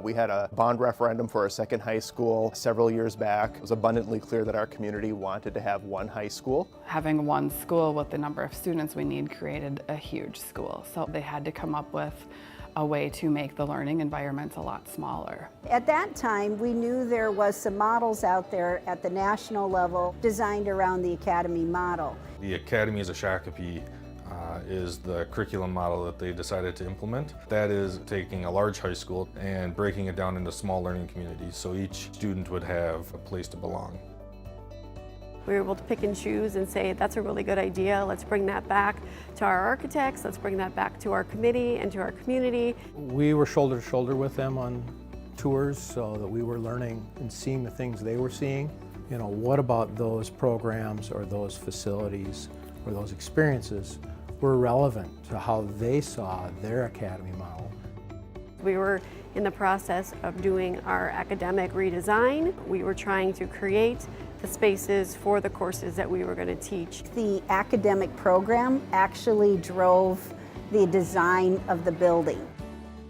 We had a bond referendum for a second high school several years back. It was abundantly clear that our community wanted to have one high school. Having one school with the number of students we need created a huge school, so they had to come up with a way to make the learning environments a lot smaller. At that time, we knew there was some models out there at the national level designed around the Academy model. The Academies of Shakopee is the curriculum model that they decided to implement. That is taking a large high school and breaking it down into small learning communities so each student would have a place to belong. We were able to pick and choose and say, that's a really good idea, let's bring that back to our architects, let's bring that back to our committee and to our community. We were shoulder to shoulder with them on tours so that we were learning and seeing the things they were seeing. You know, what about those programs or those facilities or those experiences were relevant to how they saw their academy model. We were in the process of doing our academic redesign. We were trying to create the spaces for the courses that we were going to teach. The academic program actually drove the design of the building.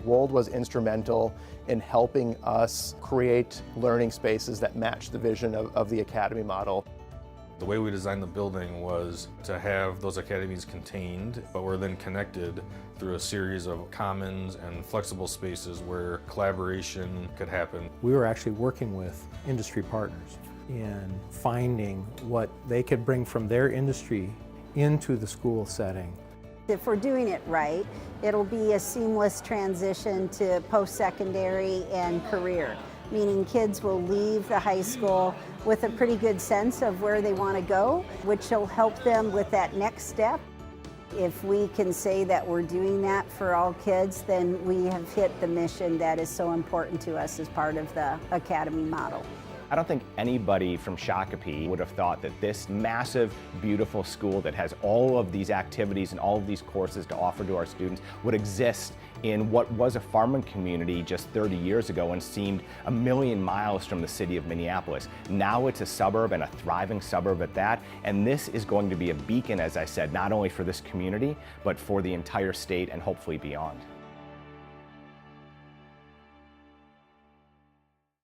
WOLD was instrumental in helping us create learning spaces that match the vision of the academy model. The way we designed the building was to have those academies contained, but were then connected through a series of commons and flexible spaces where collaboration could happen. We were actually working with industry partners in finding what they could bring from their industry into the school setting. If we're doing it right, it'll be a seamless transition to post-secondary and career, meaning kids will leave the high school with a pretty good sense of where they want to go, which will help them with that next step. If we can say that we're doing that for all kids, then we have hit the mission that is so important to us as part of the Academy model. I don't think anybody from Shakopee would have thought that this massive, beautiful school that has all of these activities and all of these courses to offer to our students would exist in what was a farming community just 30 years ago and seemed a million miles from the city of Minneapolis. Now it's a suburb and a thriving suburb at that, and this is going to be a beacon, as I said, not only for this community, but for the entire state and hopefully beyond.